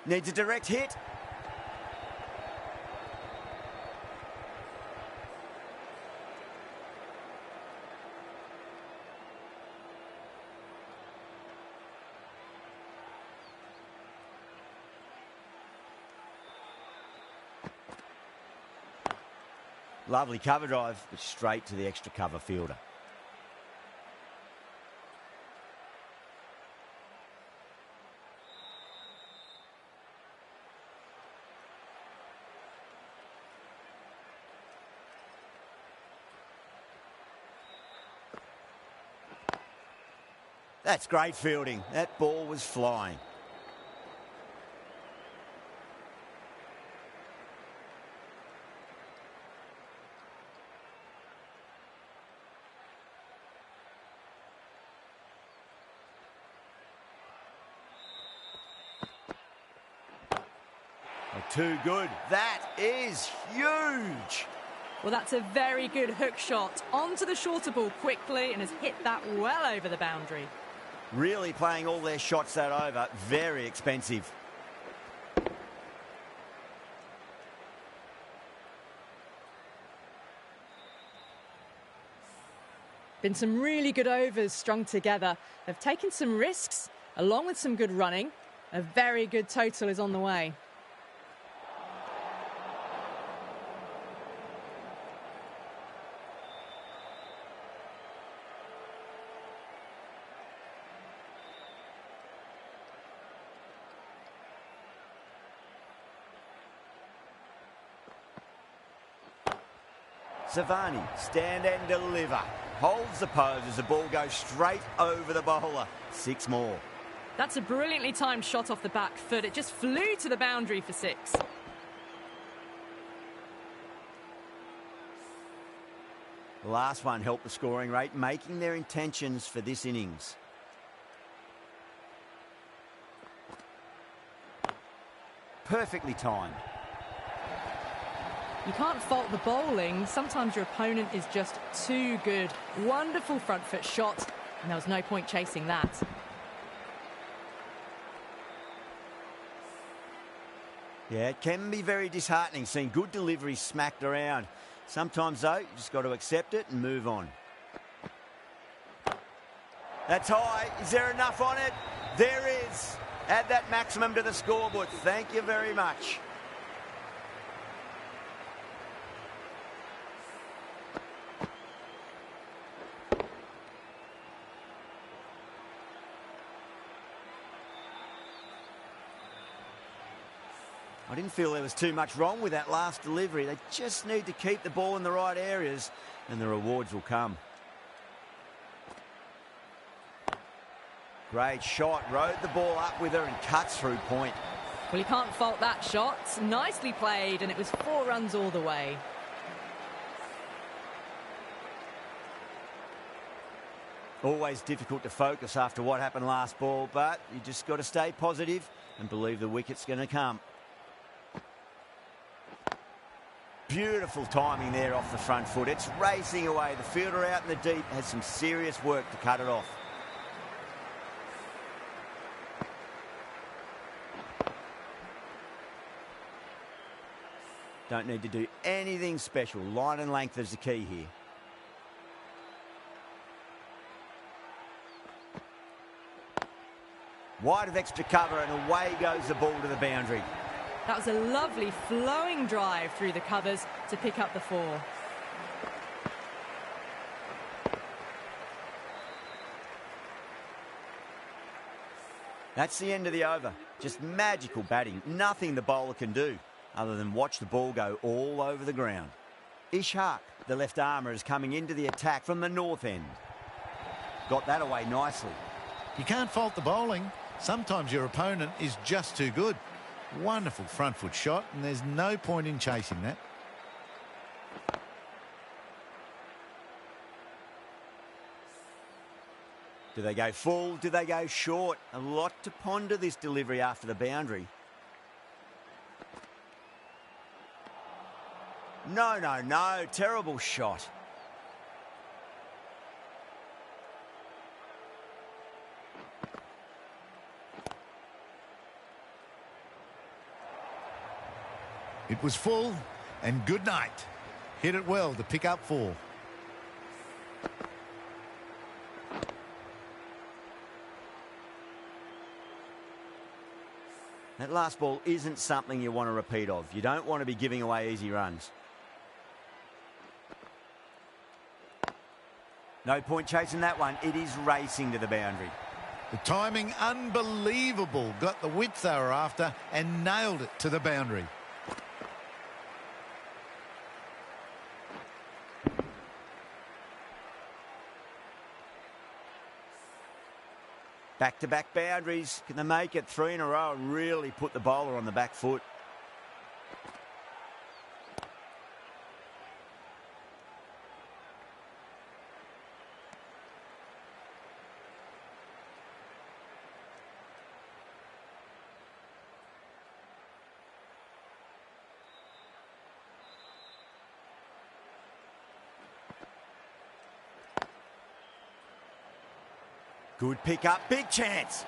Needs a direct hit. Lovely cover drive, but straight to the extra cover fielder. That's great fielding. That ball was flying. Oh, too good. That is huge. Well, that's a very good hook shot. Onto the shorter ball quickly and has hit that well over the boundary. Really playing all their shots that over. Very expensive. Been some really good overs strung together. They've taken some risks, along with some good running. A very good total is on the way. Savani, stand and deliver. Holds the pose as the ball goes straight over the bowler. 6 more. That's a brilliantly timed shot off the back foot. It just flew to the boundary for 6. The last one helped the scoring rate, making their intentions for this innings. Perfectly timed. You can't fault the bowling. Sometimes your opponent is just too good. Wonderful front foot shot, and there was no point chasing that. Yeah, it can be very disheartening seeing good delivery smacked around. Sometimes, though, you just got to accept it and move on. That's high. Is there enough on it? There is. Add that maximum to the scoreboard. Thank you very much. I didn't feel there was too much wrong with that last delivery. They just need to keep the ball in the right areas and the rewards will come. Great shot. Rode the ball up with her and cuts through point. Well, you can't fault that shot. Nicely played, and it was 4 runs all the way. Always difficult to focus after what happened last ball, but you just got to stay positive and believe the wicket's going to come. Beautiful timing there off the front foot. It's racing away. The fielder out in the deep has some serious work to cut it off. Don't need to do anything special. Line and length is the key here. Wide of extra cover and away goes the ball to the boundary. That was a lovely flowing drive through the covers to pick up the 4. That's the end of the over. Just magical batting. Nothing the bowler can do other than watch the ball go all over the ground. Ishaq, the left armour, is coming into the attack from the north end. Got that away nicely. You can't fault the bowling. Sometimes your opponent is just too good. Wonderful front foot shot, and there's no point in chasing that. Do they go full? Do they go short? A lot to ponder this delivery after the boundary. No, no, no. Terrible shot. It was full, and good night. Hit it well to pick up 4. That last ball isn't something you want to repeat of. You don't want to be giving away easy runs. No point chasing that one. It is racing to the boundary. The timing, unbelievable. Got the width they were after and nailed it to the boundary. Back-to-back boundaries. Can they make it 3 in a row and really put the bowler on the back foot? Good pick up, big chance.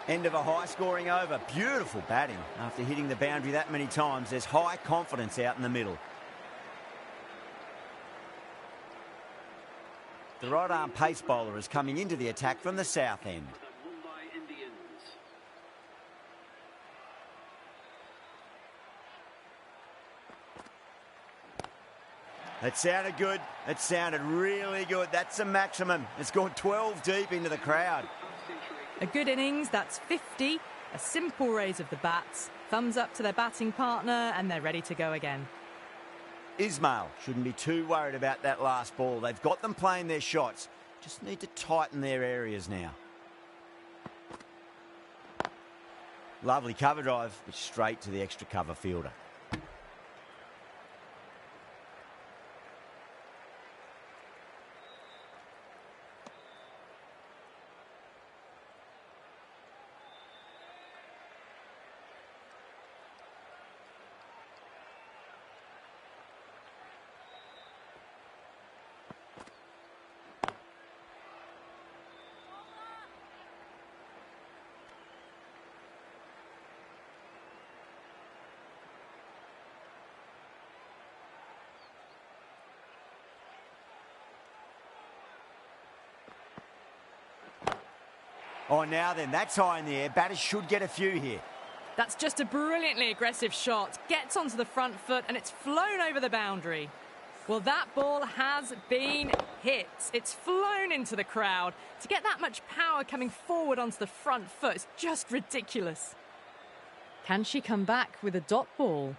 End of a high-scoring over. Beautiful batting. After hitting the boundary that many times, there's high confidence out in the middle. The right-arm pace bowler is coming into the attack from the south end. Mumbai Indians. That sounded good. It sounded really good. That's a maximum. It's gone 12 deep into the crowd. A good innings, that's 50. A simple raise of the bats. Thumbs up to their batting partner, and they're ready to go again. Ismail shouldn't be too worried about that last ball. They've got them playing their shots. Just need to tighten their areas now. Lovely cover drive, but straight to the extra cover fielder. Oh, now then, that's high in the air. Batters should get a few here. That's just a brilliantly aggressive shot. Gets onto the front foot and it's flown over the boundary. Well, that ball has been hit. It's flown into the crowd. To get that much power coming forward onto the front foot is just ridiculous. Can she come back with a dot ball?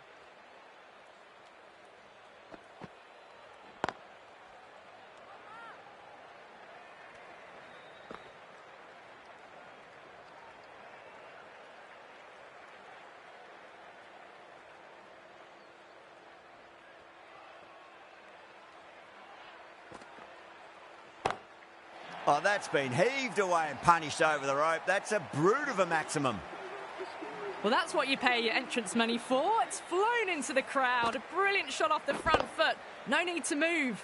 Oh, that's been heaved away and punished over the rope. That's a brute of a maximum. Well, that's what you pay your entrance money for. It's flown into the crowd. A brilliant shot off the front foot. No need to move.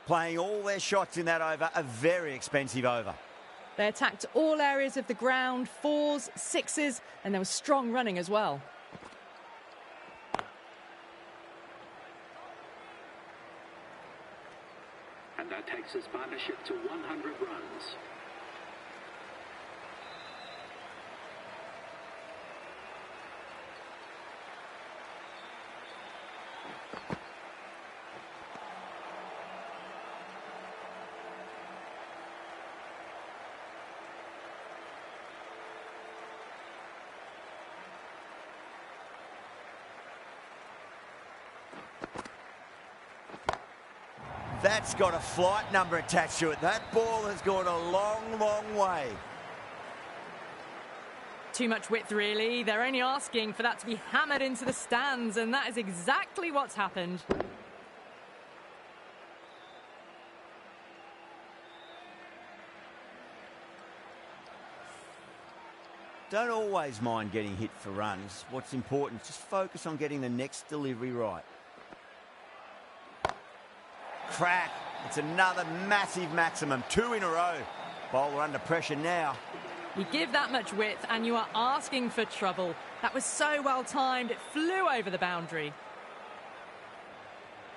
Playing all their shots in that over, a very expensive over. They attacked all areas of the ground, 4s, 6s, and there was strong running as well. And that takes his partnership to 100 runs. That's got a flight number attached to it. That ball has gone a long, long way. Too much width, really. They're only asking for that to be hammered into the stands, and that is exactly what's happened. Don't always mind getting hit for runs. What's important is just focus on getting the next delivery right. Crack. It's another massive maximum. 2 in a row. Bowler under pressure now. You give that much width and you are asking for trouble. That was so well timed. It flew over the boundary.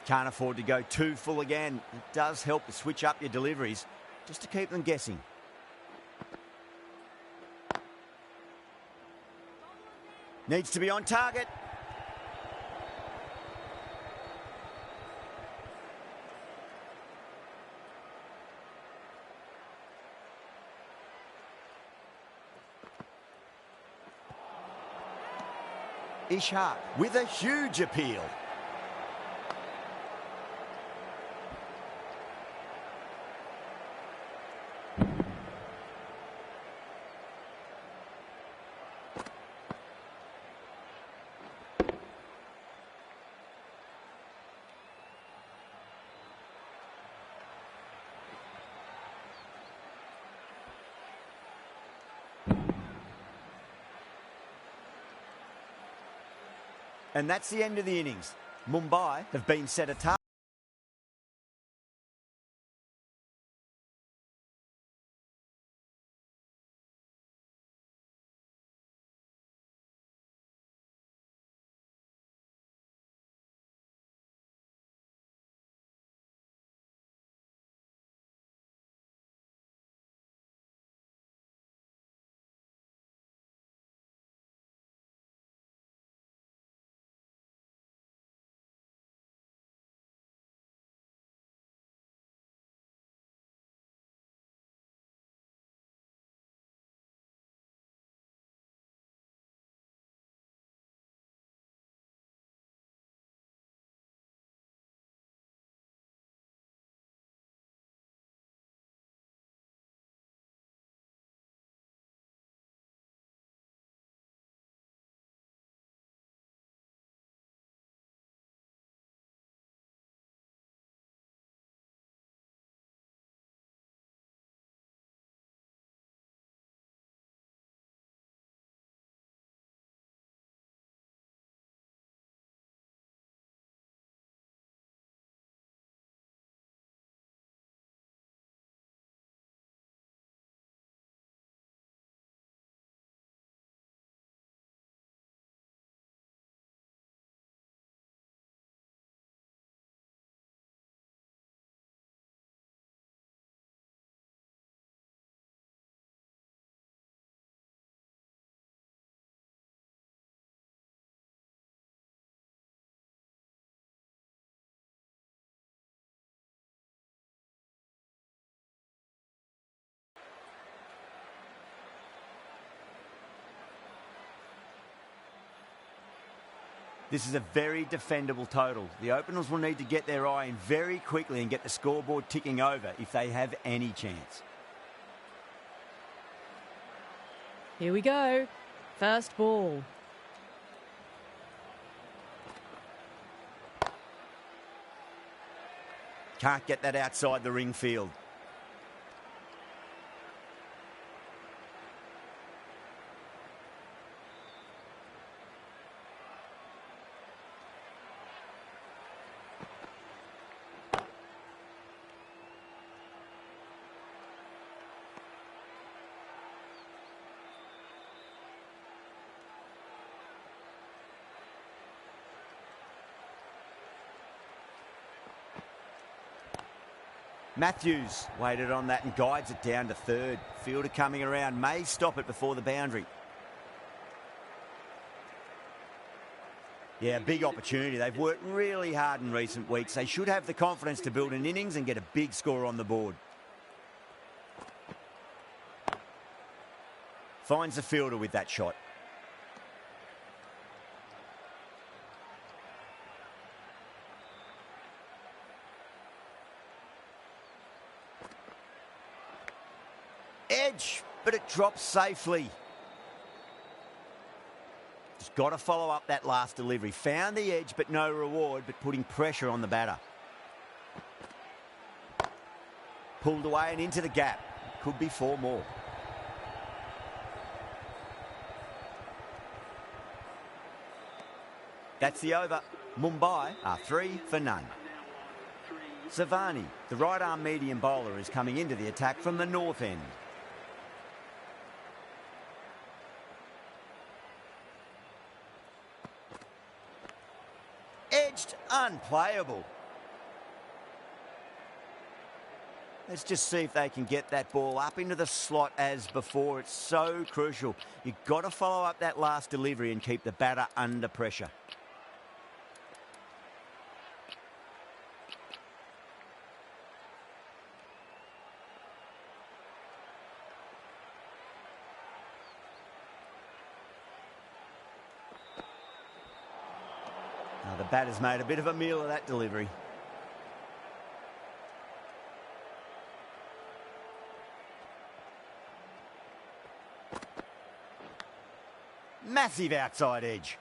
Can't afford to go too full again. It does help to switch up your deliveries just to keep them guessing. Needs to be on target. Ishaq with a huge appeal. And that's the end of the innings. Mumbai have been set a target. This is a very defendable total. The openers will need to get their eye in very quickly and get the scoreboard ticking over if they have any chance. Here we go. First ball. Can't get that outside the ring field. Matthews waited on that and guides it down to third. Fielder coming around, may stop it before the boundary. Yeah, big opportunity. They've worked really hard in recent weeks. They should have the confidence to build an innings and get a big score on the board. Finds the fielder with that shot. Edge, but it drops safely. Just got to follow up that last delivery. Found the edge, but no reward, but putting pressure on the batter. Pulled away and into the gap. Could be 4 more. That's the over. Mumbai are 3 for none. Savani, the right-arm medium bowler, is coming into the attack from the north end. Edged, unplayable. Let's just see if they can get that ball up into the slot as before. It's so crucial. You've got to follow up that last delivery and keep the batter under pressure. Now the batter's made a bit of a meal of that delivery. Massive outside edge.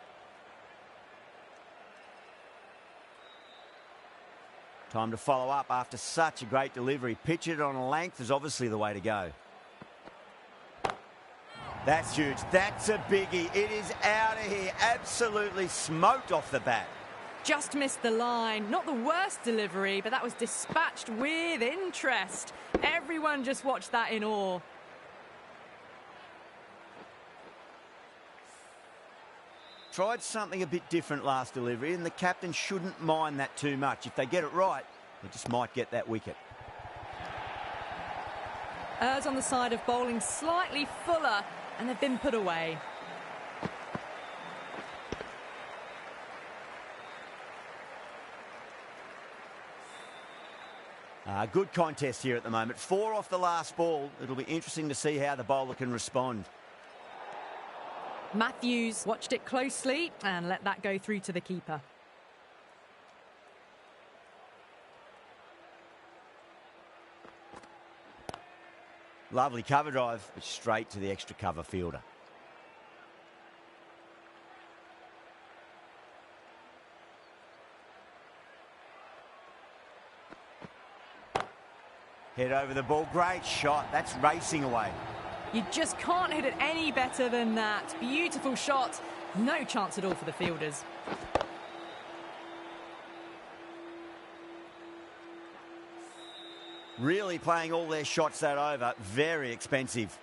Time to follow up after such a great delivery. Pitch it on a length is obviously the way to go. That's huge. That's a biggie. It is out of here. Absolutely smoked off the bat. Just missed the line. Not the worst delivery, but that was dispatched with interest. Everyone just watched that in awe. Tried something a bit different last delivery, and the captain shouldn't mind that too much. If they get it right, they just might get that wicket. Errs on the side of bowling slightly fuller, and they've been put away. Good contest here at the moment. 4 off the last ball. It'll be interesting to see how the bowler can respond. Matthews watched it closely and let that go through to the keeper. Lovely cover drive, but straight to the extra cover fielder. Head over the ball. Great shot. That's racing away. You just can't hit it any better than that. Beautiful shot. No chance at all for the fielders. Really playing all their shots that over. Very expensive.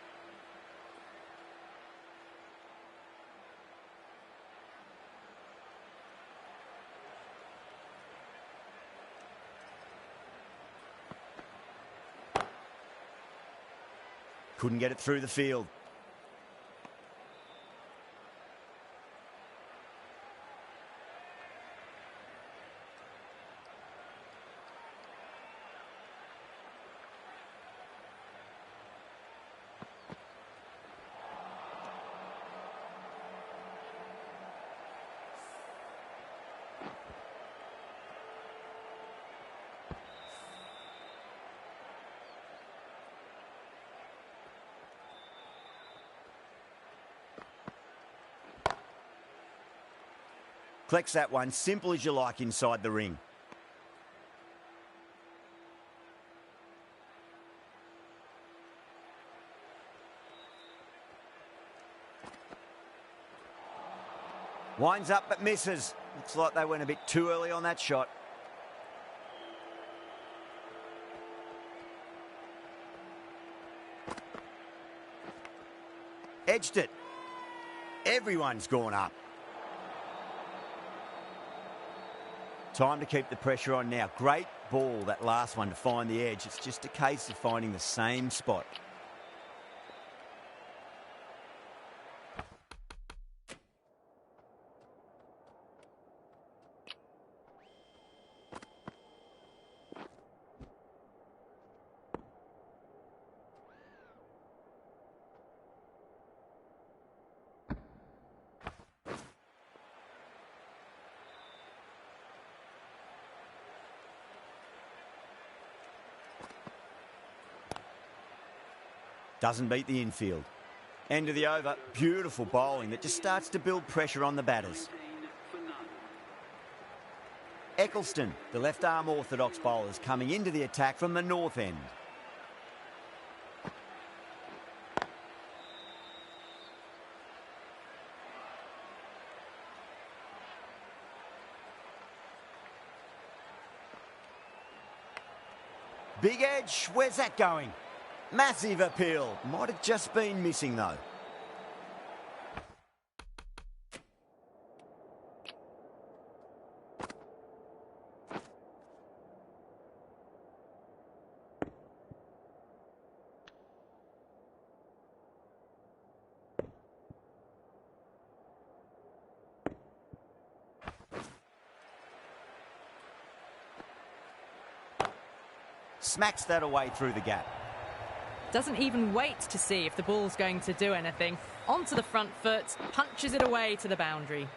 Couldn't get it through the field. Collects that one, simple as you like inside the ring. Winds up but misses. Looks like they went a bit too early on that shot. Edged it. Everyone's gone up. Time to keep the pressure on now. Great ball, that last one, to find the edge. It's just a case of finding the same spot. Doesn't beat the infield. End of the over. Beautiful bowling that just starts to build pressure on the batters. Eccleston, the left-arm orthodox bowler, is coming into the attack from the north end. Big edge, where's that going? Massive appeal. Might have just been missing though. Smacks that away through the gap. Doesn't even wait to see if the ball's going to do anything. Onto the front foot, punches it away to the boundary.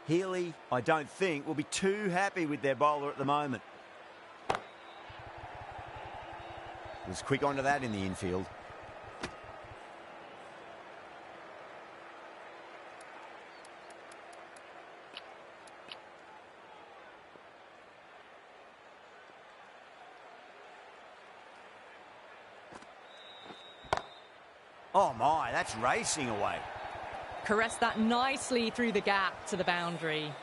Healy, I don't think, will be too happy with their bowler at the moment. Was quick onto that in the infield. Oh my, that's racing away. Caressed that nicely through the gap to the boundary.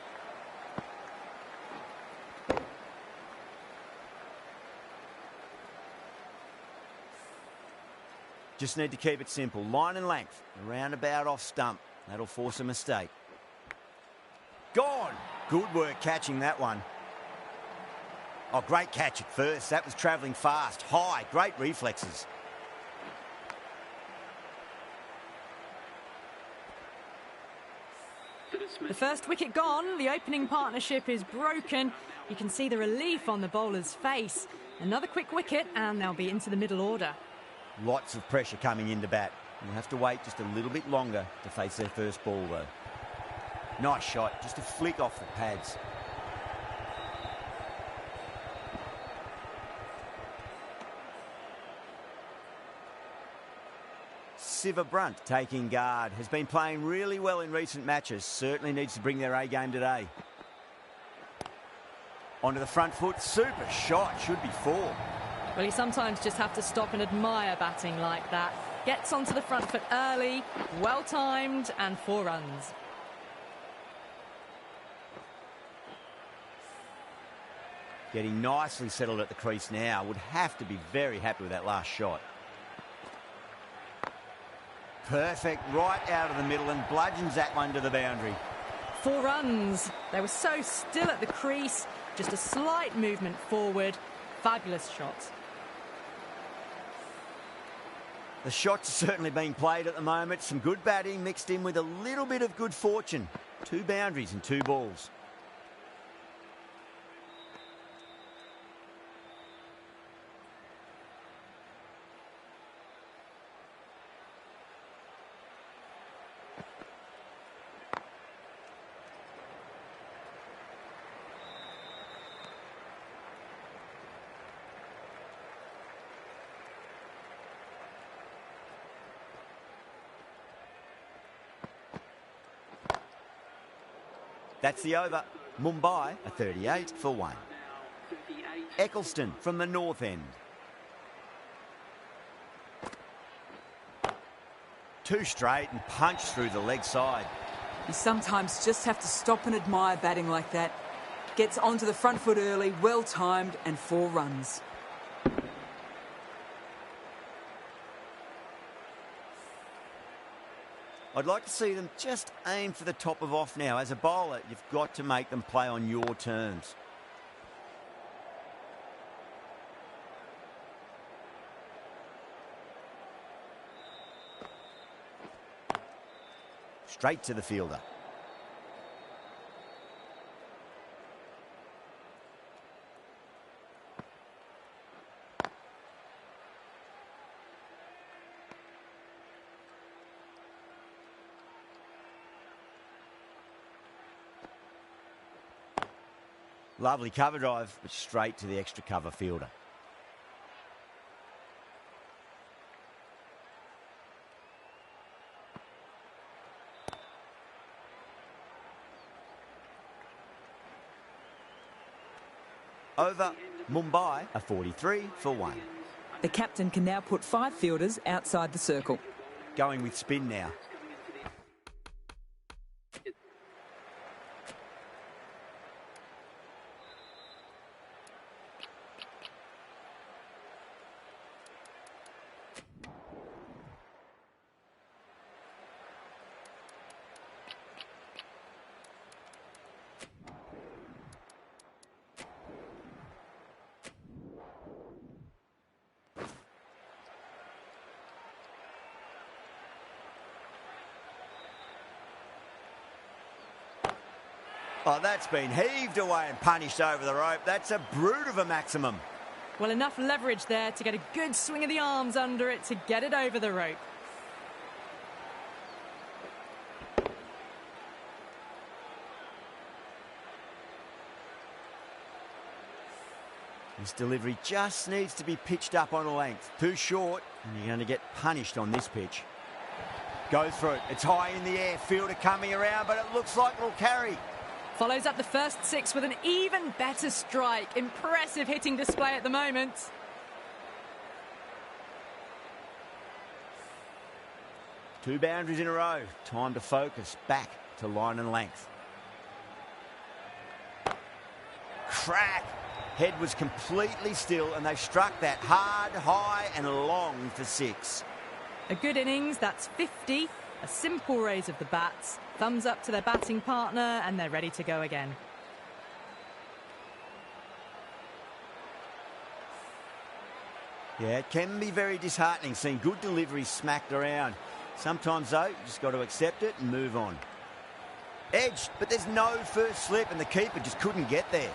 Just need to keep it simple. Line and length. Around about off stump. That'll force a mistake. Gone. Good work catching that one. Oh, great catch at first. That was travelling fast. High. Great reflexes. The first wicket gone, the opening partnership is broken. You can see the relief on the bowler's face. Another quick wicket and they'll be into the middle order. Lots of pressure coming into bat. You'll have to wait just a little bit longer to face their first ball though. Nice shot, just a flick off the pads. Siva Brunt taking guard. Has been playing really well in recent matches. Certainly needs to bring their A game today. Onto the front foot. Super shot. Should be 4. Well, you sometimes just have to stop and admire batting like that. Gets onto the front foot early, well timed, and 4 runs. Getting nicely settled at the crease now. Would have to be very happy with that last shot. Perfect, right out of the middle and bludgeons that one to the boundary. 4 runs. They were so still at the crease. Just a slight movement forward. Fabulous shot. The shots are certainly being played at the moment. Some good batting mixed in with a little bit of good fortune. 2 boundaries and 2 balls. That's the over. Mumbai are 38 for 1. Eccleston from the north end. 2 straight and punch through the leg side. You sometimes just have to stop and admire batting like that. Gets onto the front foot early, well timed, and 4 runs. I'd like to see them just aim for the top of off now. As a bowler, you've got to make them play on your terms. Straight to the fielder. Lovely cover drive, but straight to the extra cover fielder. Over. Mumbai are 43 for 1. The captain can now put 5 fielders outside the circle. Going with spin now. Oh, that's been heaved away and punished over the rope. That's a brute of a maximum. Well, enough leverage there to get a good swing of the arms under it to get it over the rope. This delivery just needs to be pitched up on a length. Too short, and you're going to get punished on this pitch. Go through it. It's high in the air. Fielder coming around, but it looks like it'll carry. Follows up the first 6 with an even better strike. Impressive hitting display at the moment. Two boundaries in a row. Time to focus back to line and length. Crack. Head was completely still, and they struck that hard, high and long for 6. A good innings, that's 50. A simple raise of the bats. Thumbs up to their batting partner, and they're ready to go again. Yeah, it can be very disheartening seeing good deliveries smacked around. Sometimes, though, you just got to accept it and move on. Edged, but there's no first slip, and the keeper just couldn't get there.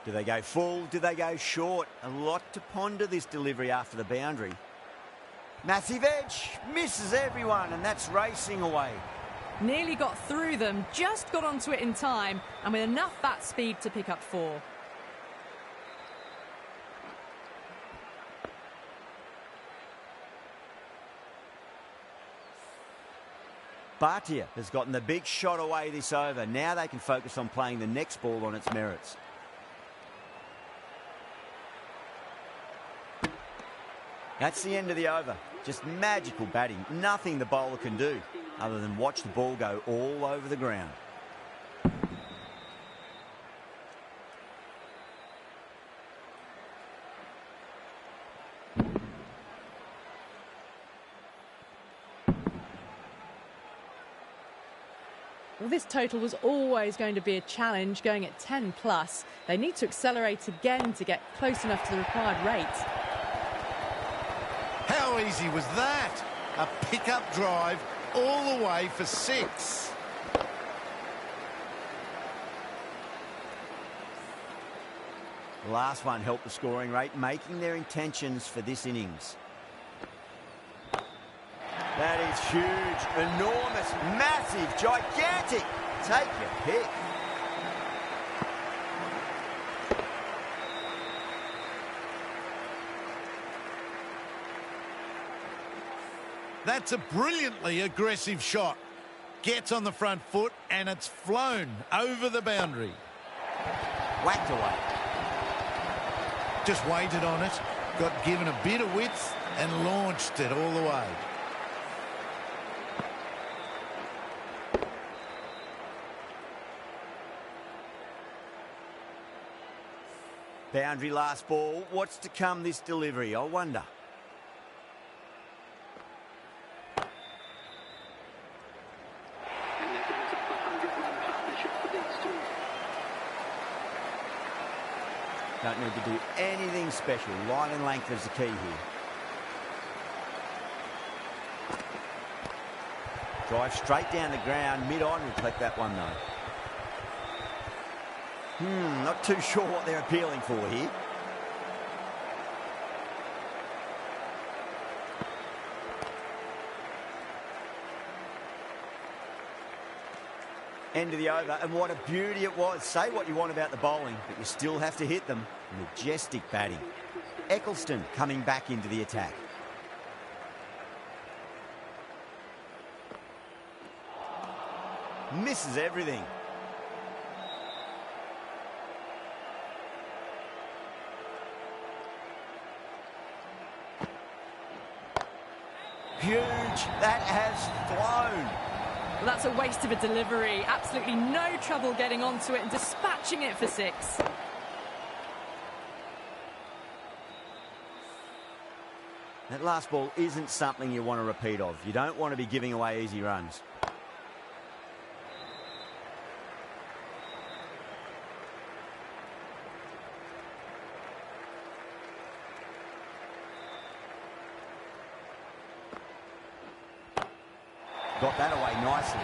Do they go full? Do they go short? A lot to ponder this delivery after the boundary. Massive edge, misses everyone, and that's racing away. Nearly got through them, just got onto it in time, and with enough bat speed to pick up 4. Bhatia has gotten the big shot away this over. Now they can focus on playing the next ball on its merits. That's the end of the over. Just magical batting. Nothing the bowler can do other than watch the ball go all over the ground. Well, this total was always going to be a challenge, going at 10 plus. They need to accelerate again to get close enough to the required rate. How easy was that? A pickup drive all the way for 6. The last one helped the scoring rate, making their intentions for this innings. That is huge, enormous, massive, gigantic. Take your pick. That's a brilliantly aggressive shot. Gets on the front foot and it's flown over the boundary. Whacked away. Just waited on it, got given a bit of width and launched it all the way. Boundary last ball. What's to come this delivery, I wonder. And that brings up a 100-run partnership for these two. Don't need to do anything special. Line and length is the key here. Drive straight down the ground. Mid-on will collect that one, though. Not too sure what they're appealing for here. End of the over, and what a beauty it was. Say what you want about the bowling, but you still have to hit them. Majestic batting. Eccleston coming back into the attack. Misses everything. Huge. That has flown. Well, that's a waste of a delivery. Absolutely no trouble getting onto it and dispatching it for 6. That last ball isn't something you want to repeat of. You don't want to be giving away easy runs. got that away nicely.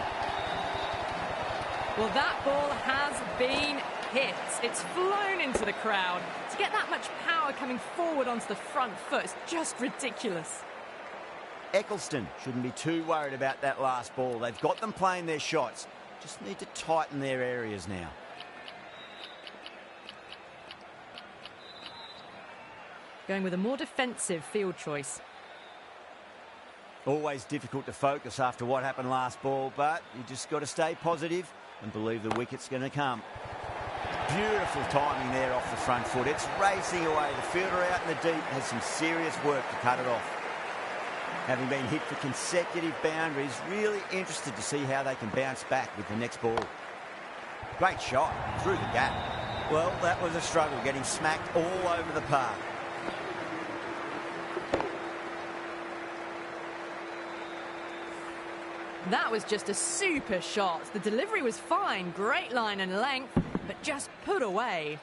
Well, that ball has been hit. It's flown into the crowd. To get that much power coming forward onto the front foot is just ridiculous. Eccleston shouldn't be too worried about that last ball. They've got them playing their shots. Just need to tighten their areas now. Going with a more defensive field choice. Always difficult to focus after what happened last ball, but you just got to stay positive and believe the wicket's going to come. Beautiful timing there off the front foot. It's racing away. The fielder out in the deep has some serious work to cut it off. Having been hit for consecutive boundaries, really interested to see how they can bounce back with the next ball. Great shot through the gap. Well, that was a struggle, getting smacked all over the park. That was just a super shot. The delivery was fine, great line and length, but just put away.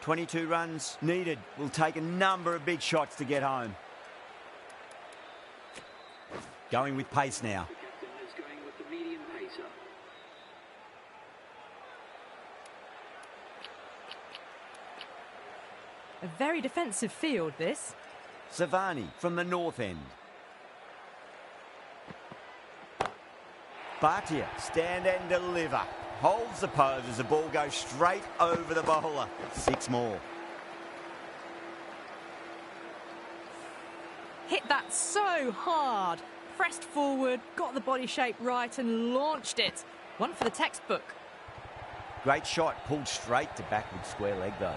.22 runs needed. Will take a number of big shots to get home. Going with pace now. The captain is going with the medium pacer. A very defensive field, this. Savani from the north end. Bhatia, stand and deliver. Holds the pose as the ball goes straight over the bowler. 6 more. Hit that so hard. Pressed forward, got the body shape right and launched it. One for the textbook. Great shot, pulled straight to backward square leg though.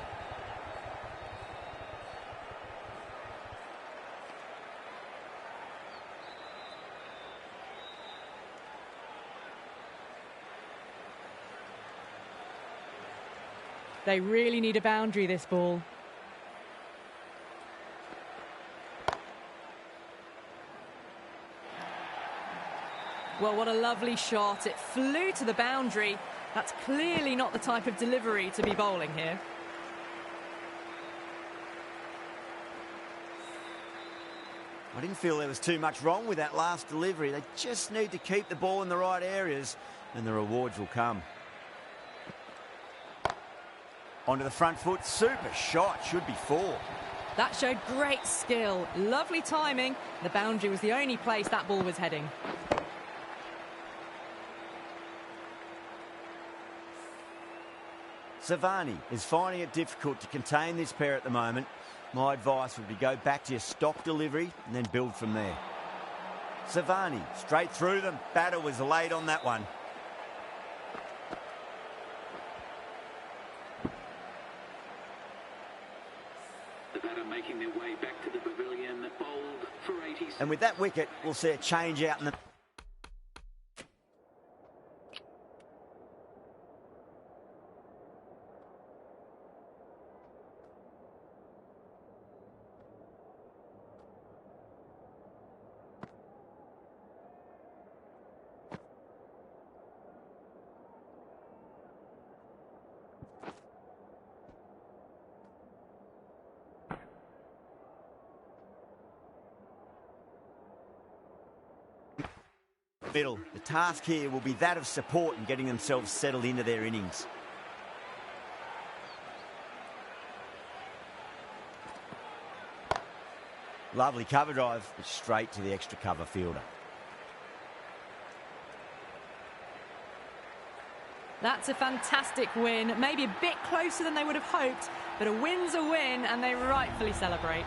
They really need a boundary, this ball. Well, what a lovely shot. It flew to the boundary. That's clearly not the type of delivery to be bowling here. I didn't feel there was too much wrong with that last delivery. They just need to keep the ball in the right areas and the rewards will come. Onto the front foot, super shot, should be 4. That showed great skill, lovely timing. The boundary was the only place that ball was heading. Savani is finding it difficult to contain this pair at the moment. My advice would be go back to your stock delivery and then build from there. Savani, straight through them. Batter was late on that one. The batter making their way back to the pavilion, bowled for 80. And with that wicket, we'll see a change out in the... middle. The task here will be that of support and getting themselves settled into their innings. Lovely cover drive, but straight to the extra cover fielder. That's a fantastic win. Maybe a bit closer than they would have hoped, but a win's a win and they rightfully celebrate.